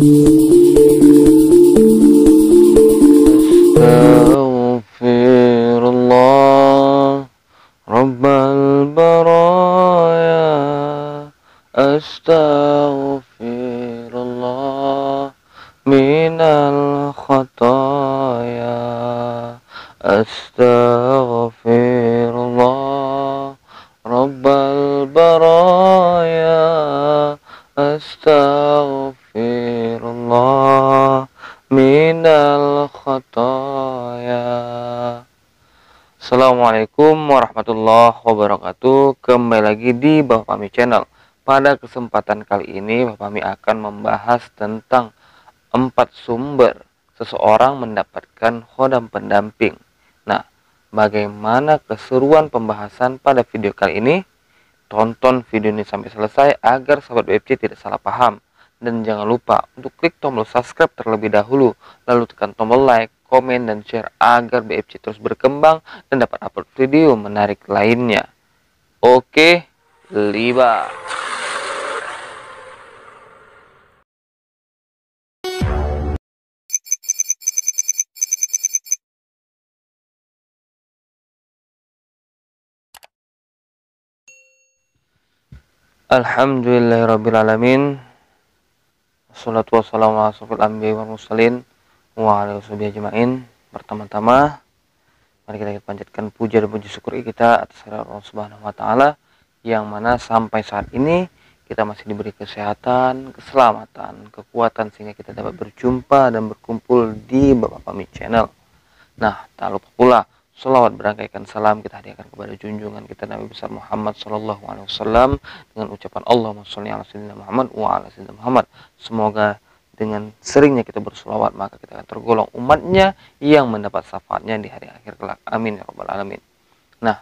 Astaghfirullah Rabbal baraya. Astaghfirullah minal khataya. Astaghfirullah Rabbal baraya. Astaghfirullah minal khataya. Assalamualaikum warahmatullahi wabarakatuh. Kembali lagi di Bapak Fahmi Channel. Pada kesempatan kali ini Bapak Fahmi akan membahas tentang 4 sumber seseorang mendapatkan khodam pendamping. Nah, bagaimana keseruan pembahasan pada video kali ini? Tonton video ini sampai selesai agar sahabat BFC tidak salah paham. Dan jangan lupa untuk klik tombol subscribe terlebih dahulu, lalu tekan tombol like, komen, dan share agar BFC terus berkembang dan dapat upload video menarik lainnya. Oke, liba. Alhamdulillahirrabbilalamin. Wassalatu wassalamu ala asyrofil anbiya'i wal mursalin wa ala alihi ajmain. Pertama-tama mari kita panjatkan puja dan puji syukur kita atas Allah Subhanahu wa taala yang mana sampai saat ini kita masih diberi kesehatan, keselamatan, kekuatan sehingga kita dapat berjumpa dan berkumpul di Bapak Fahmi Channel. Nah, tak lupa pula sholawat berangkaikan salam kita hadiahkan kepada junjungan kita Nabi besar Muhammad Sallallahu Alaihi Wasallam dengan ucapan Allahumma sholli ala sayyidina Muhammad wa ala sayyidina Muhammad. Semoga dengan seringnya kita bersolawat maka kita akan tergolong umatnya yang mendapat syafaatnya di hari akhir kelak. Amin ya rabbal alamin. Nah,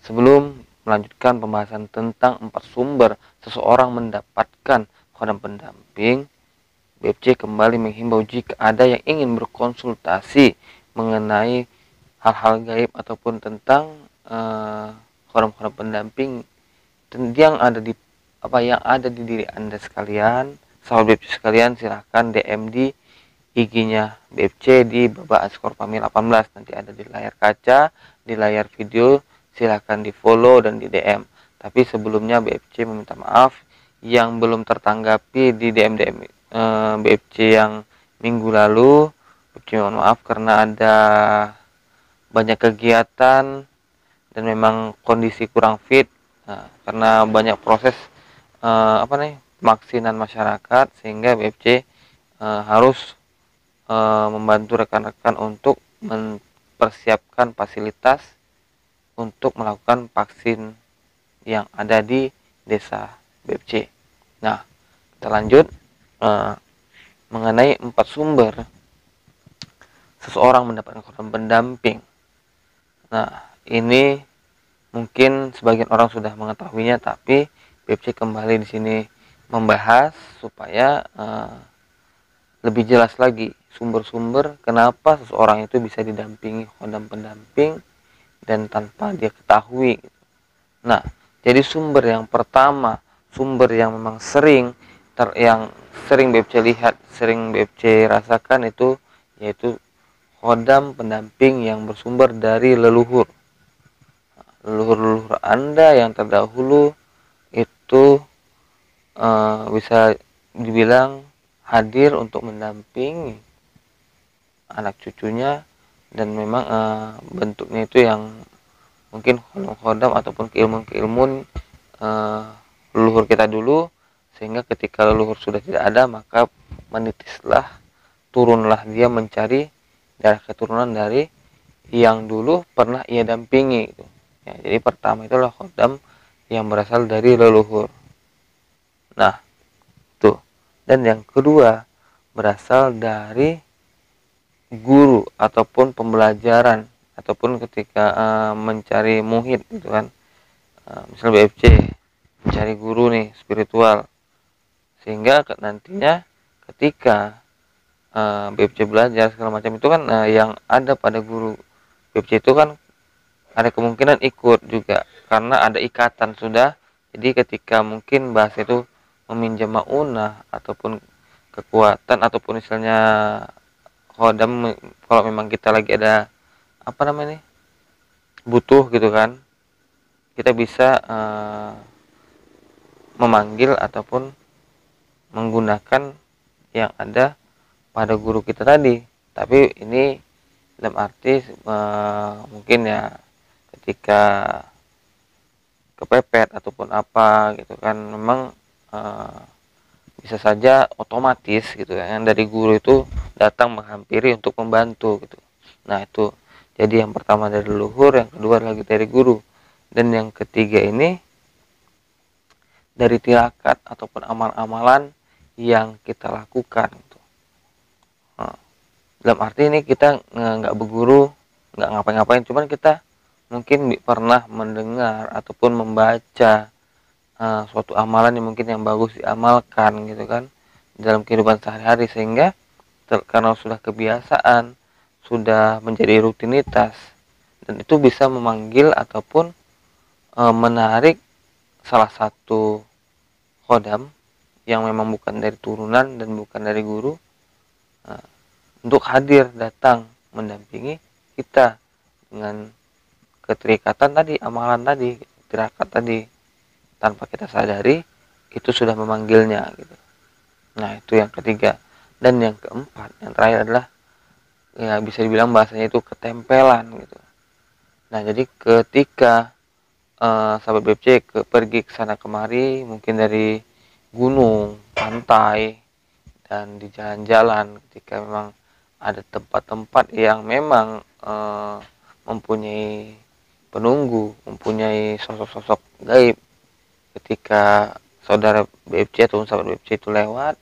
sebelum melanjutkan pembahasan tentang 4 sumber seseorang mendapatkan khodam pendamping, BFC kembali menghimbau jika ada yang ingin berkonsultasi mengenai hal-hal gaib ataupun tentang khodam-khodam pendamping yang ada di diri Anda sekalian, sahabat BFC sekalian, silahkan DM di IG-nya BFC di Baba Askor Fahmi 18. Nanti ada di layar kaca, di layar video, silahkan di follow dan di DM. Tapi sebelumnya BFC meminta maaf yang belum tertanggapi di DM BFC yang minggu lalu. BFC mohon maaf karena ada banyak kegiatan dan memang kondisi kurang fit. Nah, karena banyak proses pemaksinan masyarakat sehingga BFC harus membantu rekan-rekan untuk mempersiapkan fasilitas untuk melakukan vaksin yang ada di desa BFC. Nah, kita lanjut mengenai 4 sumber seseorang mendapatkan khodam pendamping. Nah, ini mungkin sebagian orang sudah mengetahuinya, tapi BFC kembali di sini membahas supaya lebih jelas lagi sumber-sumber kenapa seseorang itu bisa didampingi khodam pendamping dan tanpa dia ketahui. Nah, jadi sumber yang pertama, sumber yang memang sering BFC lihat, sering BFC rasakan itu yaitu khodam pendamping yang bersumber dari leluhur. Leluhur Anda yang terdahulu itu bisa dibilang hadir untuk mendampingi anak cucunya, dan memang bentuknya itu yang mungkin khodam ataupun keilmuan leluhur kita dulu, sehingga ketika leluhur sudah tidak ada maka turunlah dia mencari darah keturunan dari yang dulu pernah ia dampingi gitu. Ya, jadi pertama itulah khodam yang berasal dari leluhur. Nah, tuh. Dan yang kedua berasal dari guru ataupun pembelajaran ataupun ketika mencari muhid gitu kan. Misalnya BFC mencari guru nih spiritual, sehingga nantinya ketika BFC belajar segala macam itu kan yang ada pada guru BFC itu kan ada kemungkinan ikut juga karena ada ikatan sudah. Jadi ketika mungkin bahasa itu meminjam maunah ataupun kekuatan ataupun misalnya khodam, kalau memang kita lagi ada apa namanya nih, butuh gitu kan, kita bisa memanggil ataupun menggunakan yang ada pada guru kita tadi. Tapi ini dalam arti mungkin ya ketika kepepet ataupun apa gitu kan, memang eh, bisa saja otomatis gitu ya, yang dari guru itu datang menghampiri untuk membantu gitu. Nah itu jadi yang pertama dari leluhur, yang kedua lagi dari guru, dan yang ketiga ini dari tirakat ataupun amal-amalan yang kita lakukan gitu. Nah, dalam arti ini kita nggak berguru, nggak ngapa-ngapain, cuman kita mungkin pernah mendengar ataupun membaca suatu amalan yang mungkin yang bagus diamalkan gitu kan dalam kehidupan sehari-hari, sehingga karena sudah kebiasaan, sudah menjadi rutinitas, dan itu bisa memanggil ataupun menarik salah satu khodam yang memang bukan dari turunan dan bukan dari guru untuk hadir datang mendampingi kita dengan keterikatan tadi, amalan tadi, tirakat tadi, tanpa kita sadari itu sudah memanggilnya gitu. Nah itu yang ketiga. Dan yang keempat, yang terakhir adalah ya bisa dibilang bahasanya itu ketempelan gitu. Nah jadi ketika sahabat BFC pergi ke sana kemari, mungkin dari gunung, pantai, dan di jalan-jalan, ketika memang ada tempat-tempat yang memang mempunyai penunggu, mempunyai sosok-sosok gaib, ketika saudara BFC atau sahabat BFC itu lewat,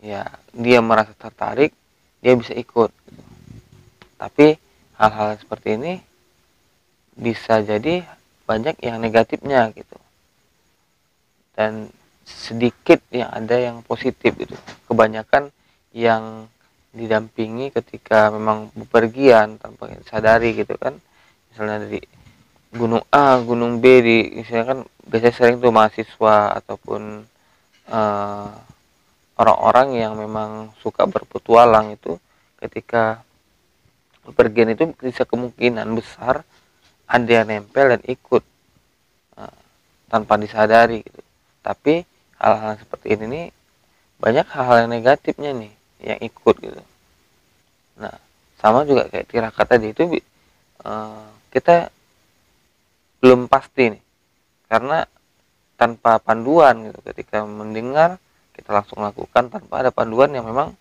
ya dia merasa tertarik, dia bisa ikut. Tapi hal-hal seperti ini bisa jadi banyak yang negatifnya gitu, dan sedikit yang ada yang positif gitu. Kebanyakan yang didampingi ketika memang bepergian tanpa sadari gitu kan, misalnya dari gunung A, gunung B, di misalnya kan biasanya sering tuh mahasiswa ataupun uh, orang-orang yang memang suka berpetualang itu, ketika bepergian itu bisa kemungkinan besar ada yang nempel dan ikut tanpa disadari gitu. Tapi hal-hal seperti ini nih, banyak hal-hal yang negatifnya nih yang ikut gitu. Nah sama juga kayak tirakat tadi itu, kita belum pasti nih, karena tanpa panduan gitu, ketika mendengar kita langsung lakukan tanpa ada panduan yang memang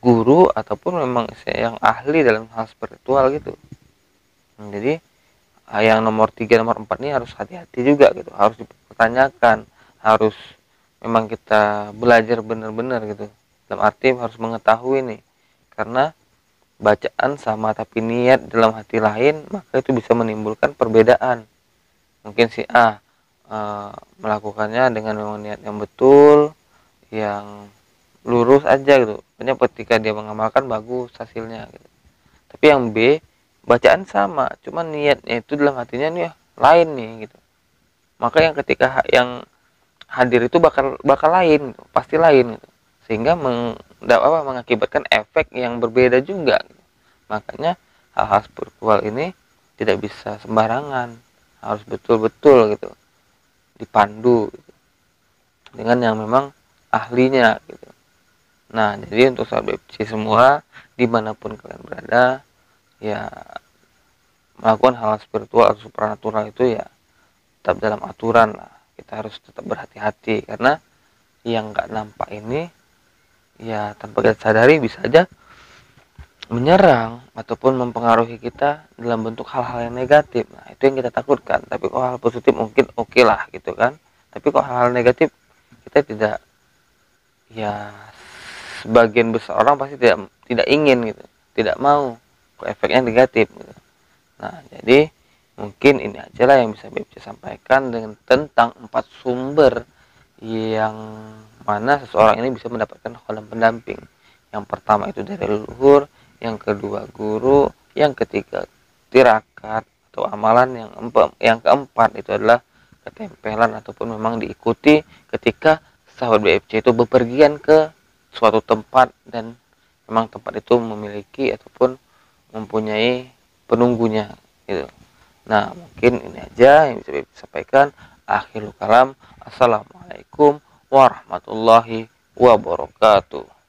guru ataupun memang yang ahli dalam hal spiritual gitu. Jadi yang nomor 3 nomor 4 ini harus hati-hati juga gitu, harus dipertanyakan, harus memang kita belajar benar-benar gitu, dalam arti harus mengetahui nih, karena bacaan sama tapi niat dalam hati lain, maka itu bisa menimbulkan perbedaan. Mungkin si A melakukannya dengan memang niat yang betul, yang lurus aja gitu, hanya ketika dia mengamalkan bagus hasilnya gitu. Tapi yang B bacaan sama, cuman niatnya itu dalam hatinya nih lain nih gitu, maka yang ketika yang hadir itu bakal lain gitu, pasti lain gitu, sehingga mengakibatkan efek yang berbeda juga gitu. Makanya hal-hal spiritual ini tidak bisa sembarangan, harus betul-betul gitu dipandu gitu, dengan yang memang ahlinya gitu. Nah jadi untuk sahabat BFC semua dimanapun kalian berada, ya melakukan hal spiritual atau supranatural itu ya tetap dalam aturan lah. Kita harus tetap berhati-hati, karena yang nggak nampak ini ya tanpa kita sadari bisa aja menyerang ataupun mempengaruhi kita dalam bentuk hal-hal yang negatif. Nah itu yang kita takutkan. Tapi kok hal positif mungkin oke lah gitu kan, tapi kok hal-hal negatif kita tidak, ya sebagian besar orang pasti tidak ingin gitu, tidak mau kok efeknya negatif gitu. Nah jadi mungkin ini aja lah yang bisa BFC sampaikan dengan tentang 4 sumber yang mana seseorang ini bisa mendapatkan khodam pendamping. Yang pertama itu dari leluhur, yang kedua guru, yang ketiga tirakat atau amalan, yang keempat itu adalah ketempelan ataupun memang diikuti ketika sahabat BFC itu bepergian ke suatu tempat dan memang tempat itu memiliki ataupun mempunyai penunggunya gitu. Nah, mungkin ini aja yang bisa BFC sampaikan. Akhirul kalam. Assalamualaikum warahmatullahi wabarakatuh.